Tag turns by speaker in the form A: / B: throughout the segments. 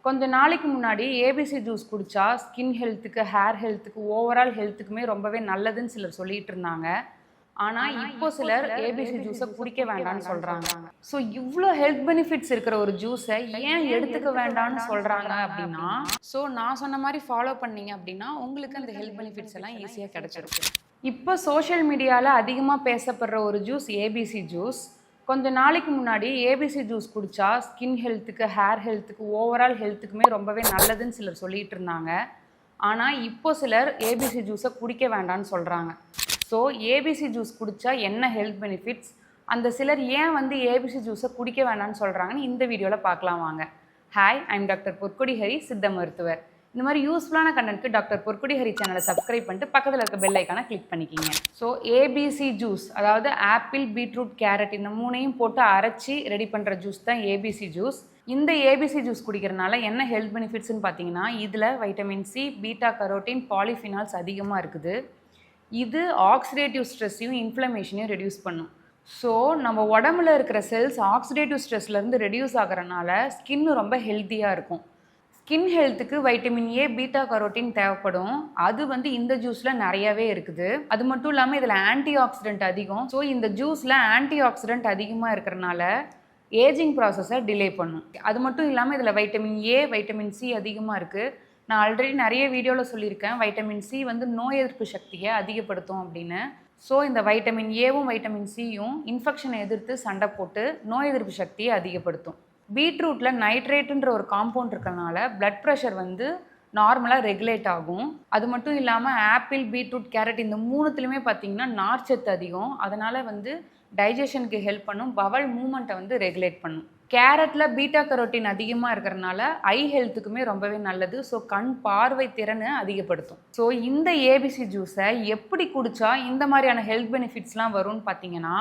A: கொஞ்ச நாளைக்கு முன்னாடி ஏபிசி ஜூஸ் குடிச்சா ஸ்கின் ஹெல்த்துக்கு, ஹேர் ஹெல்த்துக்கு, ஓவரால் ஹெல்த்துக்குமே ரொம்பவே நல்லதுன்னு சிலர் சொல்லிட்டு இருந்தாங்க. ஆனால் இப்போ சிலர் ஏபிசி ஜூஸை குடிக்க வேண்டாம்னு சொல்கிறாங்க. ஸோ இவ்வளோ ஹெல்த் பெனிஃபிட்ஸ் இருக்கிற ஒரு ஜூஸை ஏன் எடுத்துக்க வேண்டாம்னு சொல்கிறாங்க அப்படின்னா, ஸோ நான் சொன்ன மாதிரி ஃபாலோ பண்ணீங்க அப்படின்னா உங்களுக்கு அந்த ஹெல்த் பெனிஃபிட்ஸ் எல்லாம் ஈஸியாக கிடைச்சிடும். இப்போ சோஷியல் மீடியாவில் அதிகமாக பேசப்படுற ஒரு ஜூஸ் ஏபிசி ஜூஸ். கொஞ்ச நாளைக்கு முன்னாடி ஏபிசி ஜூஸ் குடித்தா ஸ்கின் ஹெல்த்துக்கு, ஹேர் ஹெல்த்துக்கு, ஓவரால் ஹெல்த்துக்குமே ரொம்பவே நல்லதுன்னு சிலர் சொல்லிட்டு இருந்தாங்க. ஆனால் இப்போ சிலர் ஏபிசி ஜூஸை குடிக்க வேண்டாம்னு சொல்கிறாங்க. ஸோ ஏபிசி ஜூஸ் குடித்தா என்ன ஹெல்த் பெனிஃபிட்ஸ், அந்த சிலர் ஏன் ஏபிசி ஜூஸை குடிக்க வேண்டாம்னு சொல்கிறாங்கன்னு இந்த வீடியோவில் பார்க்கலாம் வாங்க. ஹாய், ஐம் டாக்டர் பொற்கொடி ஹரி, சித்த மருத்துவர். இந்த மாதிரி யூஸ்ஃபுல்லான கண்டென்ட்க்கு டாக்டர் பொற்கொடி ஹரி சேனலை சப்ஸ்கிரைப் பண்ணிட்டு பக்கத்தில் இருக்க பெல் ஐக்கானை கிளிக் பண்ணிக்கிங்க. ஸோ ஏபிசி ஜூஸ், அதாவது ஆப்பிள், பீட்ரூட், கேரட் இந்த மூணையும் போட்டு அரைச்சி ரெடி பண்ணுற ஜூஸ் தான் ஏபிசி ஜூஸ். இந்த ஏபிசி ஜூஸ் குடிக்கிறனால என்ன ஹெல்த் பெனிஃபிட்ஸ்னு பார்த்தீங்கன்னா, இதில் vitamin C, beta carotene, polyphenols அதிகமாக இருக்குது. இது ஆக்சிடேட்டிவ் ஸ்ட்ரெஸ்ஸையும் இன்ஃப்ளமேஷனையும் ரெடியூஸ் பண்ணும். ஸோ நம்ம உடம்புல இருக்கிற செல்ஸ் ஆக்சிடேட்டிவ் ஸ்ட்ரெஸ்லேருந்து ரெடியூஸ் ஆகிறனால ஸ்கின் ரொம்ப ஹெல்த்தியாக இருக்கும். ஸ்கின் ஹெல்த்துக்கு வைட்டமின் ஏ, பீட்டா கரோட்டின் தேவைப்படும். அது இந்த ஜூஸில் நிறையவே இருக்குது. அது மட்டும் இல்லாமல் இதில் ஆன்டி ஆக்சிடென்ட் அதிகம். ஸோ இந்த ஜூஸில் ஆன்டி ஆக்சிடென்ட் அதிகமாக இருக்கிறனால ஏஜிங் ப்ராசஸை டிலே பண்ணும். அது மட்டும் இல்லாமல் இதில் வைட்டமின் ஏ, வைட்டமின் சி அதிகமாக இருக்குது. நான் ஆல்ரெடி நிறைய வீடியோவில் சொல்லியிருக்கேன், வைட்டமின் சி நோய் எதிர்ப்பு சக்தியை அதிகப்படுத்தும் அப்படின்னு. ஸோ இந்த வைட்டமின் ஏவும் வைட்டமின் சியும் இன்ஃபெக்ஷனை எதிர்த்து சண்டை போட்டு நோய் எதிர்ப்பு சக்தியை அதிகப்படுத்தும். பீட்ரூட்டில் நைட்ரேட்டுன்ற ஒரு காம்பவுண்ட் இருக்கறனால பிளட் ப்ரெஷர் நார்மலாக ரெகுலேட் ஆகும். அது மட்டும் இல்லாமல் ஆப்பிள், பீட்ரூட், கேரட் இந்த மூணுத்துலையுமே பார்த்திங்கன்னா நார்ச்சத்து அதிகம். அதனால் டைஜஷனுக்கு ஹெல்ப் பண்ணும். பவல் மூமெண்ட்டை ரெகுலேட் பண்ணும். கேரட்டில் பீட்டா கரோட்டின் அதிகமாக இருக்கிறனால ஐ ஹெல்த்துக்குமே ரொம்பவே நல்லது. ஸோ கண் பார்வை திறனை அதிகப்படுத்தும். ஸோ இந்த ஏபிசி ஜூஸை எப்படி குடித்தா இந்த மாதிரியான ஹெல்த் பெனிஃபிட்ஸ்லாம் வரும்னு பார்த்தீங்கன்னா,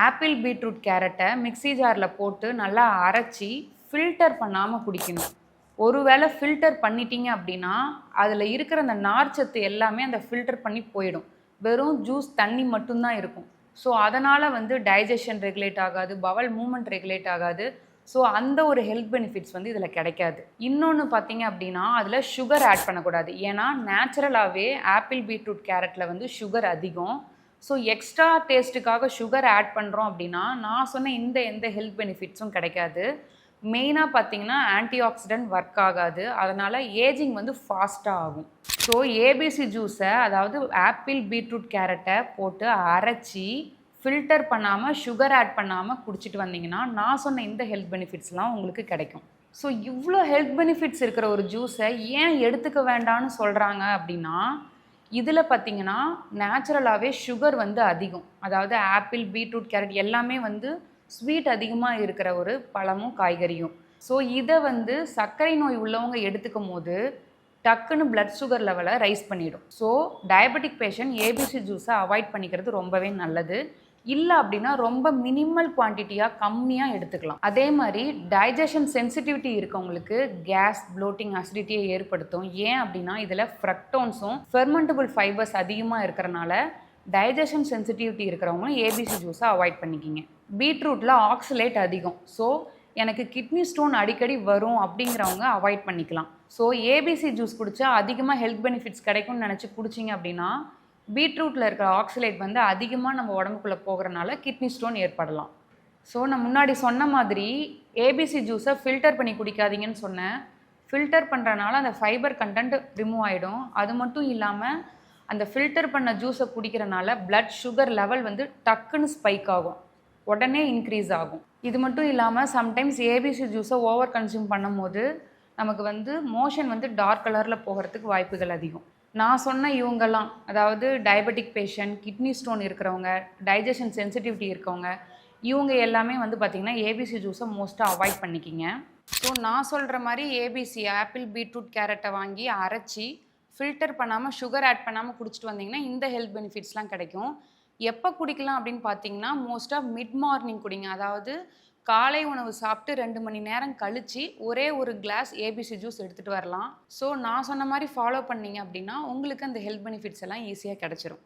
A: ஆப்பிள், பீட்ரூட், கேரட்டை மிக்ஸி ஜாரில் போட்டு நல்லா அரைச்சி ஃபில்டர் பண்ணாமல் குடிக்கணும். ஒருவேளை ஃபில்டர் பண்ணிட்டீங்க அப்படின்னா அதில் இருக்கிற அந்த நார்ச்சத்து எல்லாமே அந்த ஃபில்டர் பண்ணி போயிடும். வெறும் ஜூஸ் தண்ணி மட்டும்தான் இருக்கும். ஸோ அதனால் டைஜஷன் ரெகுலேட் ஆகாது, பவல் மூமெண்ட் ரெகுலேட் ஆகாது. ஸோ அந்த ஒரு ஹெல்த் பெனிஃபிட்ஸ் இதில் கிடைக்காது. இன்னொன்று பார்த்தீங்க அப்படின்னா, அதில் சுகர் ஆட் பண்ணக்கூடாது. ஏன்னா நேச்சுரலாகவே ஆப்பிள், பீட்ரூட், கேரட்டில் சுகர் அதிகம். ஸோ எக்ஸ்ட்ரா டேஸ்ட்டுக்காக சுகர் ஆட் பண்ணுறோம் அப்படின்னா நான் சொன்ன எந்த ஹெல்த் பெனிஃபிட்ஸும் கிடைக்காது. மெயினாக பார்த்தீங்கன்னா ஆன்டி ஆக்சிடென்ட் ஒர்க் ஆகாது. அதனால் ஏஜிங் ஃபாஸ்ட்டாக ஆகும். ஸோ ஏபிசி ஜூஸை, அதாவது ஆப்பிள், பீட்ரூட், கேரட்டை போட்டு அரைச்சி ஃபில்டர் பண்ணாமல் சுகர் ஆட் பண்ணாமல் குடிச்சிட்டு வந்தீங்கன்னா நான் சொன்ன இந்த ஹெல்த் பெனிஃபிட்ஸ்லாம் உங்களுக்கு கிடைக்கும். ஸோ இவ்வளோ ஹெல்த் பெனிஃபிட்ஸ் இருக்கிற ஒரு ஜூஸை ஏன் எடுத்துக்க வேண்டாம்னு சொல்கிறாங்க அப்படின்னா, இதில் பார்த்திங்கன்னா நேச்சுரலாகவே சுகர் அதிகம். அதாவது ஆப்பிள், பீட்ரூட், கேரட் எல்லாமே ஸ்வீட் அதிகமாக இருக்கிற ஒரு பழமும் காய்கறியும். ஸோ இதை சர்க்கரை நோய் உள்ளவங்க எடுத்துக்கும் போது டக்குன்னு பிளட் சுகர் லெவலை ரைஸ் பண்ணிடும். ஸோ டயபெட்டிக் பேஷண்ட் ஏபிசி ஜூஸை அவாய்ட் பண்ணிக்கிறது ரொம்பவே நல்லது. இல்லை அப்படின்னா ரொம்ப மினிமல் குவான்டிட்டியாக கம்மியாக எடுத்துக்கலாம். அதே மாதிரி டைஜஷன் சென்சிட்டிவிட்டி இருக்கவங்களுக்கு கேஸ், ப்ளோட்டிங், அசிடிட்டியை ஏற்படுத்தும். ஏன் அப்படின்னா இதில் ஃப்ரக்டோன்ஸும் ஃபெர்மெண்டபிள் ஃபைபர்ஸ் அதிகமாக இருக்கிறனால டைஜஷன் சென்சிட்டிவிட்டி இருக்கிறவங்களும் ஏபிசி ஜூஸை அவாய்ட் பண்ணிக்கிங்க. பீட்ரூட்டில் ஆக்சலேட் அதிகம். ஸோ எனக்கு கிட்னி ஸ்டோன் அடிக்கடி வரும் அப்படிங்கிறவங்க அவாய்ட் பண்ணிக்கலாம். ஸோ ஏபிசி ஜூஸ் குடித்தா அதிகமாக ஹெல்த் பெனிஃபிட்ஸ் கிடைக்கும்னு நினச்சி குடிச்சிங்க அப்படின்னா பீட்ரூட்டில் இருக்கிற ஆக்சலேட் அதிகமாக நம்ம உடம்புக்குள்ளே போகிறனால கிட்னி ஸ்டோன் ஏற்படலாம். ஸோ நான் முன்னாடி சொன்ன மாதிரி ஏபிசி ஜூஸை ஃபில்டர் பண்ணி குடிக்காதீங்கன்னு சொன்னேன். ஃபில்டர் பண்ணுறனால அந்த ஃபைபர் கண்டென்ட் ரிமூவ் ஆகிடும். அது மட்டும் இல்லாமல் அந்த ஃபில்டர் பண்ண ஜூஸை குடிக்கிறனால பிளட் சுகர் லெவல் டக்குன்னு ஸ்பைக் ஆகும், உடனே இன்க்ரீஸ் ஆகும். இது மட்டும் இல்லாமல் சம்டைம்ஸ் ஏபிசி ஜூஸை ஓவர் கன்சியூம் பண்ணும்போது நமக்கு மோஷன் டார்க் கலரில் போகிறதுக்கு வாய்ப்புகள் அதிகம். நான் சொன்ன இவங்கெல்லாம், அதாவது டயபெட்டிக் பேஷண்ட், கிட்னி ஸ்டோன் இருக்கிறவங்க, டைஜஷன் சென்சிட்டிவிட்டி இருக்கவங்க, இவங்க எல்லாமே பார்த்திங்கன்னா ஏபிசி ஜூஸை மோஸ்ட்டாக அவாய்ட் பண்ணிக்கிங்க. ஸோ நான் சொல்கிற மாதிரி ஏபிசி, ஆப்பிள், பீட்ரூட், கேரட்டை வாங்கி அரைச்சி ஃபில்டர் பண்ணாமல் சுகர் ஆட் பண்ணாமல் குடிச்சிட்டு வந்தீங்கன்னா இந்த ஹெல்த் பெனிஃபிட்ஸ்லாம் கிடைக்கும். எப்போ குடிக்கலாம் அப்படின்னு பார்த்தீங்கன்னா, மோஸ்ட்டாக மிட் மார்னிங் குடிங்க. அதாவது காலை உணவு சாப்பிட்டு 2 மணி நேரம் கழித்து ஒரே ஒரு கிளாஸ் ஏபிசி ஜூஸ் எடுத்துகிட்டு வரலாம். ஸோ நான் சொன்ன மாதிரி ஃபாலோ பண்ணிங்க அப்படின்னா உங்களுக்கு அந்த ஹெல்த் பெனிஃபிட்ஸ் எல்லாம் ஈஸியாக கிடச்சிரும்.